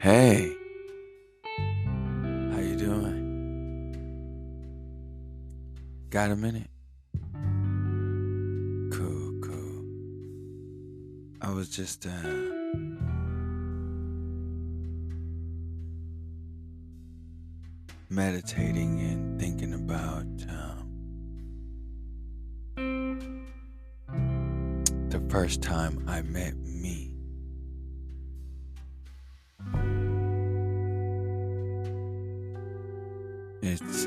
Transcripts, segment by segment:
Hey, how you doing? Got a minute? Cool, cool. I was just meditating and thinking about the first time I met me. It's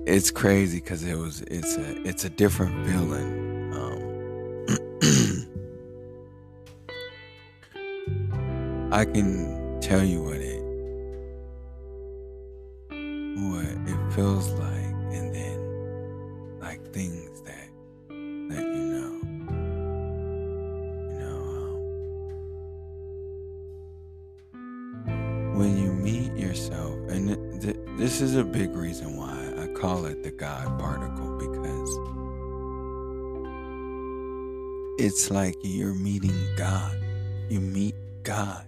it's crazy because it's a different feeling. I can tell you what it feels like, and then like things that when you meet yourself, and this is a big reason why I call it the God particle, because it's like you're meeting God. You meet God,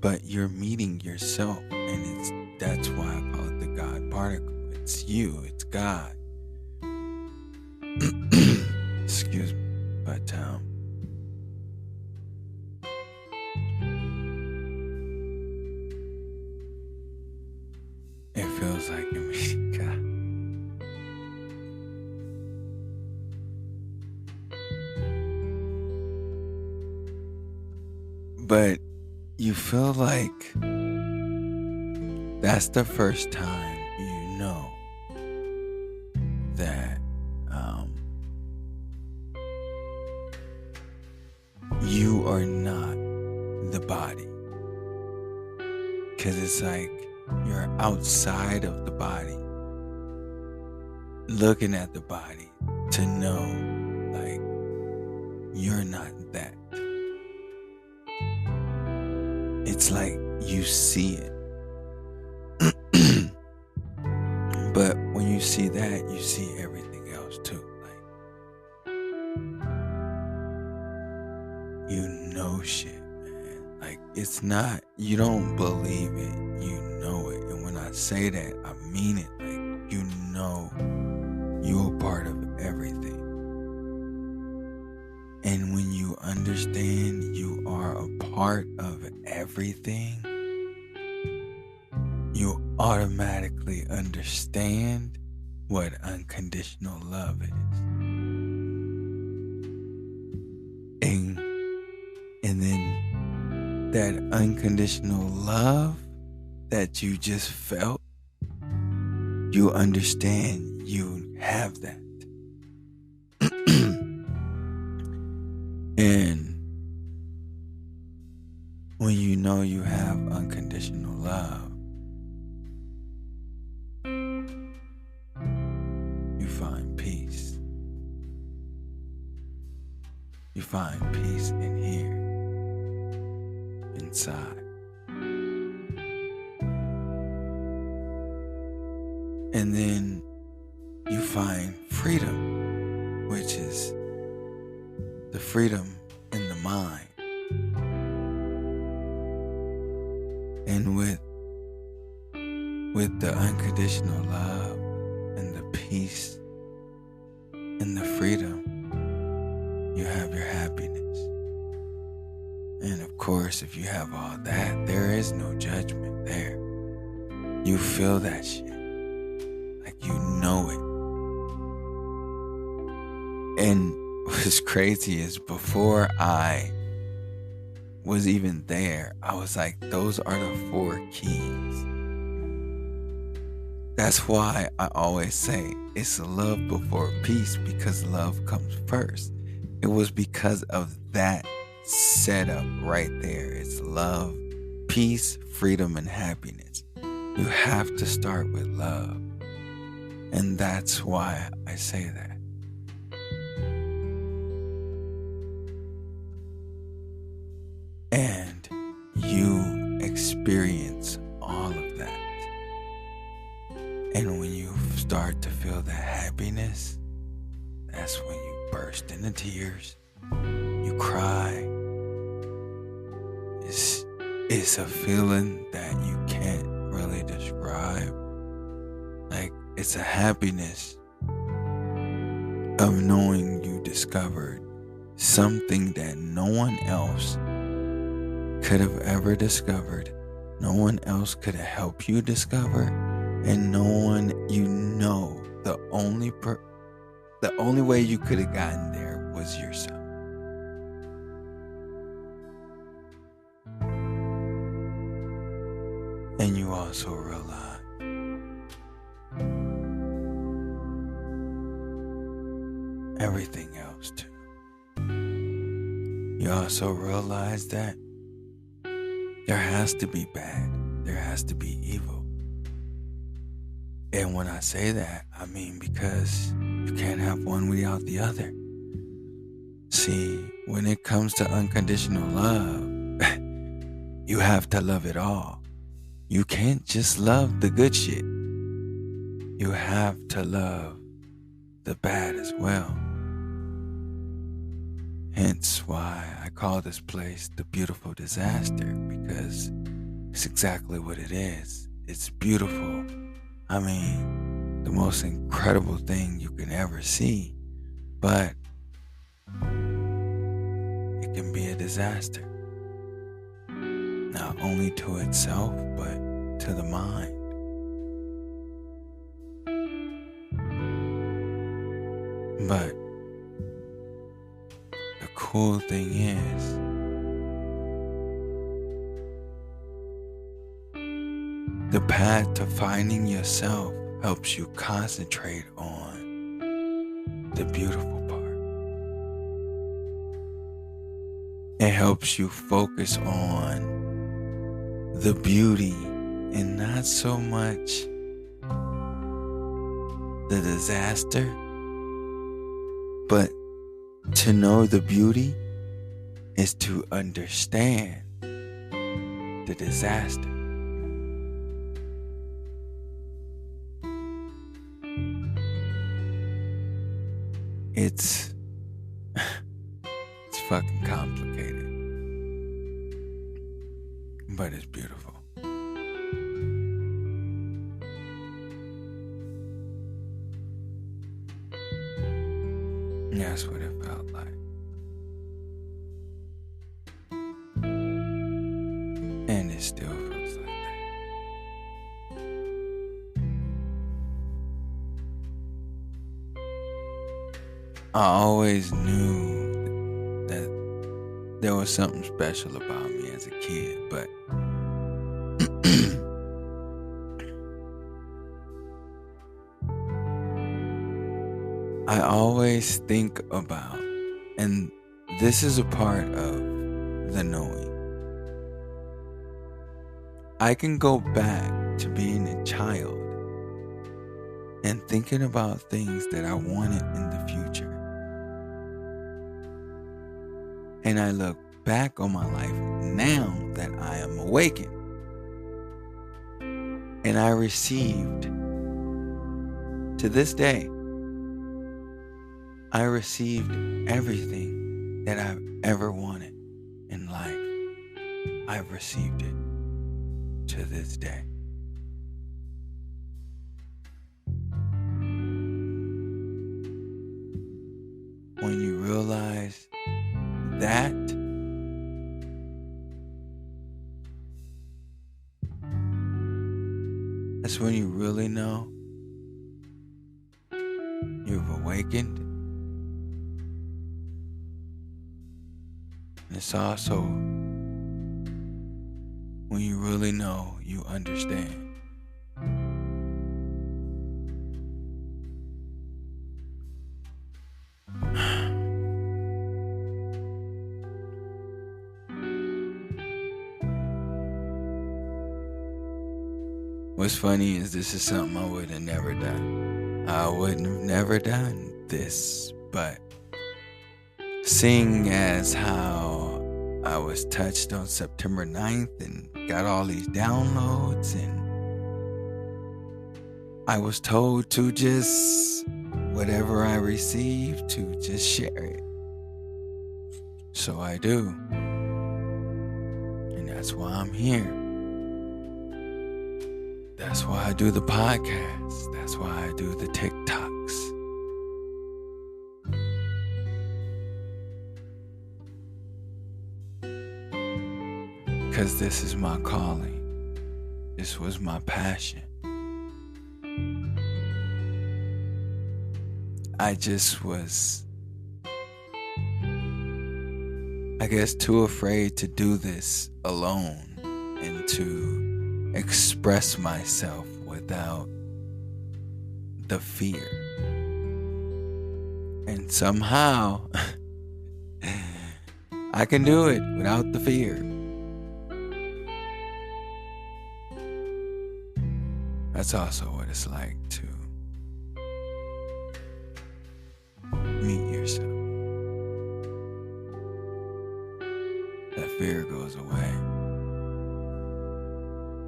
but you're meeting yourself, and that's why I call it the God particle. It's you, it's God. Excuse me, but it feels like you're meeting God. But you feel like that's the first time you know that you are not the body. Because it's like you're outside of the body, looking at the body to know, like, you're not that. It's like you see it. But when you see that, you see everything else too. Like, you know shit, man. Like, it's not, you don't believe it, you know it. And when I say that, I mean it. Like, you know you're a part of everything. And when you understand you are a part of everything, you automatically understand what unconditional love is. And then that unconditional love that you just felt, you understand you have that. And when you know you have unconditional love, you find peace. You find peace in here, inside. And then you find freedom, which is the freedom in the mind. And with the unconditional love and the peace and the freedom, you have your happiness. And of course, if you have all that, there is no judgment there. You feel that shit. Like, you know it. And what's crazy is, before I was even there, I was like, those are the 4 keys. That's why I always say it's love before peace, because love comes first. It was because of that setup right there. It's love, peace, freedom, and happiness. You have to start with love. And that's why I say that. And you experience all of that. And when you start to feel that happiness, that's when you burst into tears. You cry. it's a feeling that you can't really describe. Like, it's a happiness of knowing you discovered something that no one else could have ever discovered. No one else could have helped you discover, and no one, the only way you could have gotten there was yourself. And you also realize everything else too. You also realize that there has to be bad, there has to be evil. And when I say that, I mean because you can't have one without the other. See, when it comes to unconditional love, you have to love it all. You can't just love the good shit. You have to love the bad as well. Hence why I call this place the beautiful disaster, because it's exactly what it is. It's beautiful. I mean, the most incredible thing you can ever see, but it can be a disaster. Not only to itself, but to the mind. But the cool thing is, the path to finding yourself helps you concentrate on the beautiful part. It helps you focus on the beauty and not so much the disaster, but to know the beauty is to understand the disaster. It's fucking complicated, but it's beautiful. That's what it felt like. And it still feels like that. I always knew that there was something special about me as a kid, but I always think about, and this is a part of the knowing, I can go back to being a child and thinking about things that I wanted in the future. And I look back on my life now that I am awakened, and I received, to this day, I received everything that I've ever wanted in life. I've received it to this day. When you realize that, that's when you really know you've awakened. And it's also when you really know you understand. What's funny is this is something I would have never done. I wouldn't have never done this, but seeing as how I was touched on September 9th and got all these downloads, and I was told to just, whatever I received, to just share it. So I do. And That's why I'm here. That's why I do the podcast. That's why I do the TikToks. Because this is my calling. This was my passion. I just was, I guess, too afraid to do this alone and to express myself without the fear. And somehow, I can do it without the fear. That's also what it's like to meet yourself. That fear goes away.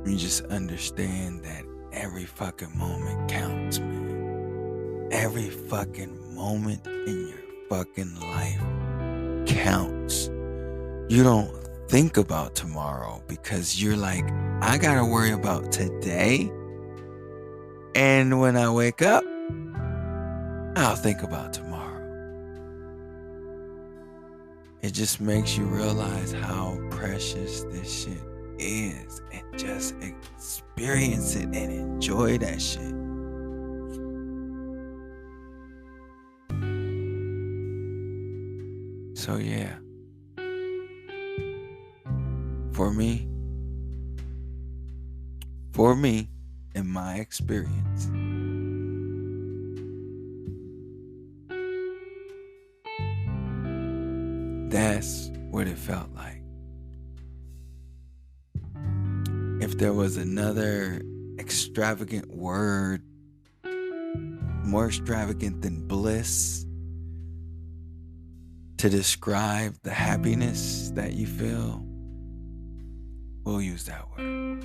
You just understand that every fucking moment counts, man. Every fucking moment in your fucking life counts. You don't think about tomorrow because you're like, I gotta worry about today. And when I wake up, I'll think about tomorrow. It just makes you realize how precious this shit is, and just experience it and enjoy that shit. So yeah, for me, in my experience, that's what it felt like. If there was another extravagant word, more extravagant than bliss, to describe the happiness that you feel, we'll use that word.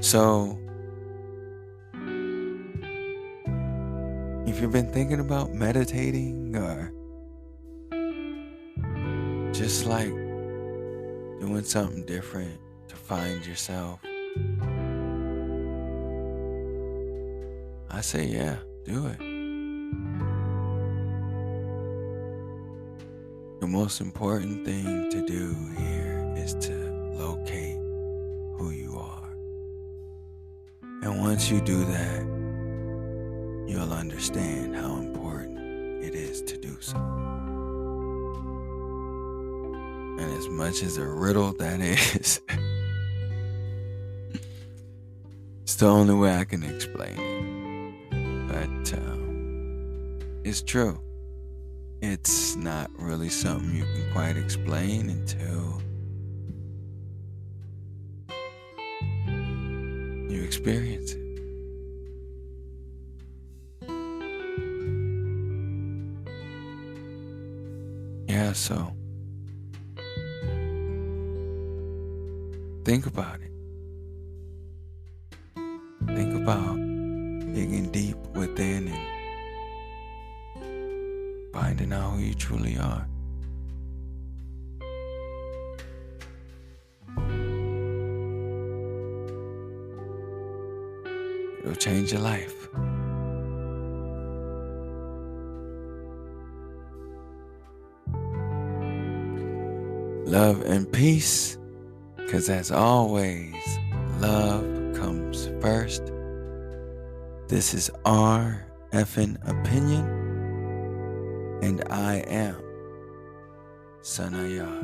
So, if you've been thinking about meditating or just like doing something different to find yourself, I say, yeah, do it. The most important thing to do here is to locate who you are. And once you do that, you'll understand how important it is to do so. And as much as a riddle that is, it's the only way I can explain it. But it's true. It's not really something you can quite explain until you experience it. Yeah, so think about it. Think about digging deep within and finding out who you truly are. It'll change your life. Love and peace, because as always, love comes first. This is our effing opinion, and I am Sanayar.